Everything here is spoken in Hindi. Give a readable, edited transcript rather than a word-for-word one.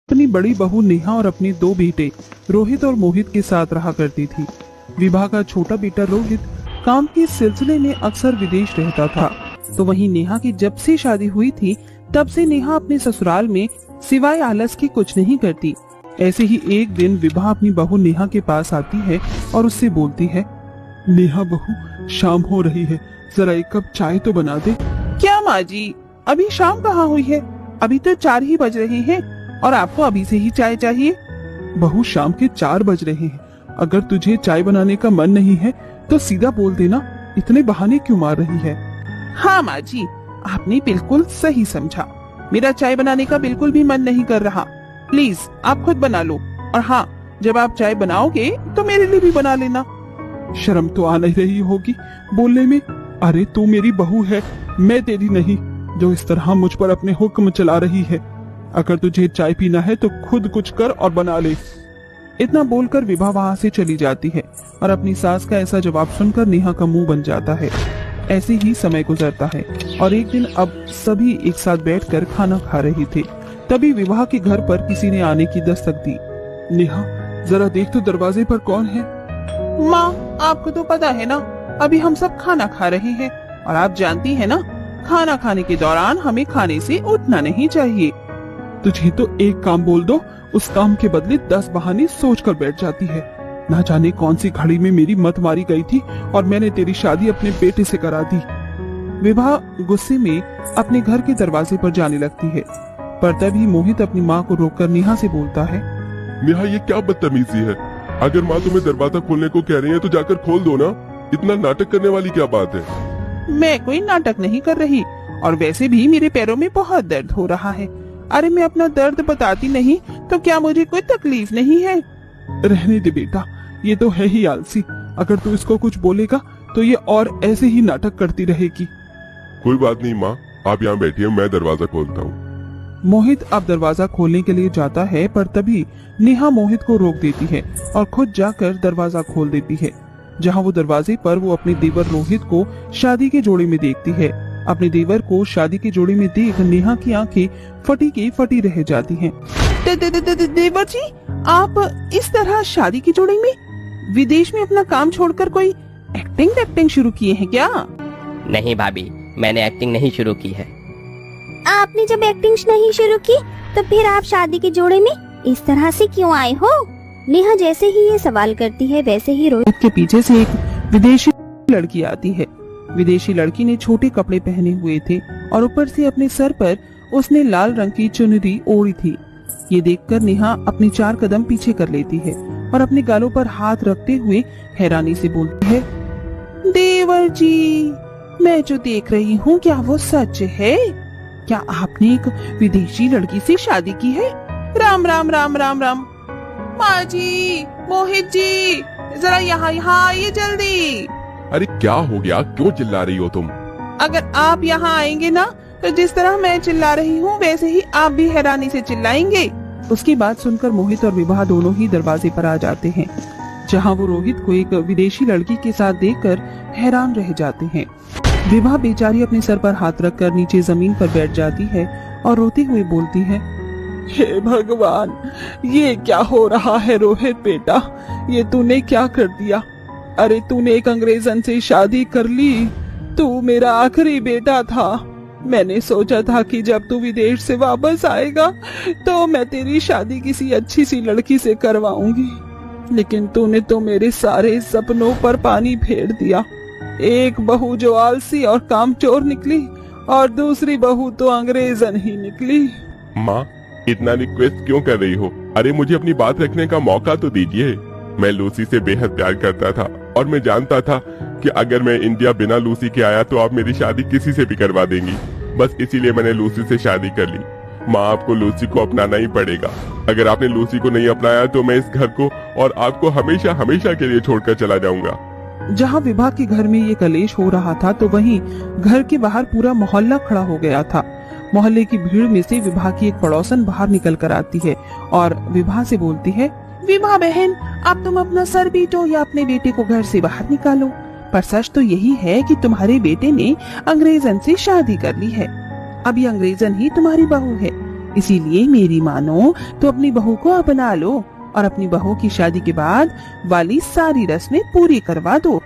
अपनी बड़ी बहू नेहा और अपने दो बेटे रोहित और मोहित के साथ रहा करती थी। विभा का छोटा बेटा रोहित काम के सिलसिले में अक्सर विदेश रहता था, तो वहीं नेहा की जब से शादी हुई थी तब से नेहा अपने ससुराल में सिवाय आलस के कुछ नहीं करती। ऐसे ही एक दिन विभा अपनी बहू नेहा के पास आती है और उससे बोलती है, नेहा बहू शाम हो रही है, जरा एक कप चाय तो बना दे। क्या माँ जी, अभी शाम कहाँ हुई है? अभी तो 4 ही बज रहे हैं और आपको अभी से ही चाय चाहिए? बहू शाम के 4 बज रहे हैं, अगर तुझे चाय बनाने का मन नहीं है तो सीधा बोल देना, इतने बहाने क्यों मार रही है? हाँ माँ जी, आपने बिल्कुल सही समझा, मेरा चाय बनाने का बिल्कुल भी मन नहीं कर रहा, प्लीज आप खुद बना लो, और हाँ, जब आप चाय बनाओगे तो मेरे लिए भी बना लेना। शर्म तो आ नहीं रही होगी बोलने में? अरे तू मेरी बहू है, मैं तेरी नहीं, जो इस तरह मुझ पर अपने हुक्म चला रही है। अगर तुझे चाय पीना है तो खुद कुछ कर और बना ले। इतना बोलकर विभा वहाँ से चली जाती है और अपनी सास का ऐसा जवाब सुनकर नेहा का मुंह बन जाता है। ऐसे ही समय गुजरता है और एक दिन अब सभी एक साथ बैठकर खाना खा रहे थे, तभी विवाह के घर पर किसी ने आने की दस्तक दी। नेहा जरा देख तो दरवाजे पर कौन है? माँ, आपको तो पता है ना, अभी हम सब खाना खा रहे हैं और आप जानती है ना, खाना खाने के दौरान हमें खाने से उठना नहीं चाहिए। तुझे तो एक काम बोल दो, उस काम के बदले 10 बहाने सोच कर बैठ जाती है। ना जाने कौन सी घड़ी में मेरी मत मारी गई थी और मैंने तेरी शादी अपने बेटे से करा दी। विभा गुस्से में अपने घर के दरवाजे पर जाने लगती है, पर तभी मोहित अपनी माँ को रोककर नेहा से बोलता है, नेहा ये क्या बदतमीजी है? अगर माँ तुम्हें दरवाजा खोलने को कह रही है तो जाकर खोल दो ना, इतना नाटक करने वाली क्या बात है? मैं कोई नाटक नहीं कर रही, और वैसे भी मेरे पैरों में बहुत दर्द हो रहा है। अरे मैं अपना दर्द बताती नहीं तो क्या मुझे कोई तकलीफ नहीं है? रहने दे बेटा, ये तो है ही आलसी, अगर तू इसको कुछ बोलेगा तो ये और ऐसे ही नाटक करती रहेगी। कोई बात नहीं माँ, आप यहाँ बैठिए, मैं दरवाजा खोलता हूँ। मोहित अब दरवाजा खोलने के लिए जाता है, पर तभी नेहा मोहित को रोक देती है और खुद जाकर दरवाजा खोल देती है। जहाँ वो दरवाजे पर वो अपने देवर रोहित को शादी के जोड़े में देखती है। अपने देवर को शादी के जोड़े में देख नेहा की आंखें फटी की फटी रह जाती हैं। देवर जी, आप इस तरह शादी के जोड़े में विदेश में अपना काम छोड़कर कोई एक्टिंग शुरू किए हैं क्या? नहीं भाभी, मैंने एक्टिंग नहीं शुरू की है। आपने जब एक्टिंग नहीं शुरू की तो फिर आप शादी के जोड़े में इस तरह से क्यों आए हो? नेहा जैसे ही ये सवाल करती है वैसे ही रोहित के पीछे से एक विदेशी लड़की आती है। विदेशी लड़की ने छोटे कपड़े पहने हुए थे और ऊपर से अपने सर पर उसने लाल रंग की चुनरी ओढ़ी थी। ये देखकर नेहा अपनी 4 कदम पीछे कर लेती है और अपने गालों पर हाथ रखते हुए हैरानी से बोलती है, देवर जी, मैं जो देख रही हूँ क्या वो सच है? क्या आपने एक विदेशी लड़की से शादी की है? राम राम राम राम राम। माँ जी, मोहित जी, जरा यहाँ आइए जल्दी। अरे क्या हो गया, क्यों चिल्ला रही हो तुम? अगर आप यहाँ आएंगे ना तो जिस तरह मैं चिल्ला रही हूँ वैसे ही आप भी हैरानी से चिल्लाएंगे। उसकी बात सुनकर मोहित और विभा दोनों ही दरवाजे पर आ जाते हैं, जहाँ वो रोहित को एक विदेशी लड़की के साथ देखकर हैरान रह जाते हैं। विभा बेचारी अपने सर पर हाथ रखकर नीचे जमीन पर बैठ जाती है और रोते हुए बोलती है, हे भगवान, ये क्या हो रहा है रोहित बेटा, ये तूने क्या कर दिया? अरे तूने एक अंग्रेजन से शादी कर ली, तू मेरा आखिरी बेटा था। मैंने सोचा था कि जब तू विदेश से वापस आएगा तो मैं तेरी शादी किसी अच्छी सी लड़की से करवाऊंगी, लेकिन तूने तो मेरे सारे सपनों पर पानी फेर दिया। एक बहू जो आलसी और कामचोर निकली और दूसरी बहू तो अंग्रेजन ही निकली। माँ, इतना रिक्वेस्ट क्यों कर रही हो? अरे मुझे अपनी बात रखने का मौका तो दीजिए। मैं लूसी से बेहद प्यार करता था और मैं जानता था कि अगर मैं इंडिया बिना लूसी के आया तो आप मेरी शादी किसी से भी करवा देंगी। बस इसीलिए मैंने लूसी से शादी कर ली। माँ, आपको लूसी को अपनाना ही पड़ेगा। अगर आपने लूसी को नहीं अपनाया तो मैं इस घर को और आपको हमेशा हमेशा के लिए छोड़कर चला जाऊंगा। जहाँ विभा के घर में ये कलेश हो रहा था तो वहीं घर के बाहर पूरा मोहल्ला खड़ा हो गया था। मोहल्ले की भीड़ में से विभा की एक पड़ोसन बाहर निकल कर आती है और विभा से बोलती है, विभा बहन, अब तुम अपना सर पीटो या अपने बेटे को घर से बाहर निकालो, पर सच तो यही है कि तुम्हारे बेटे ने अंग्रेजन से शादी कर ली है। अब ये अंग्रेजन ही तुम्हारी बहू है, इसीलिए मेरी मानो तो अपनी बहू को अपना लो और अपनी बहू की शादी के बाद वाली सारी रस्में पूरी करवा दो।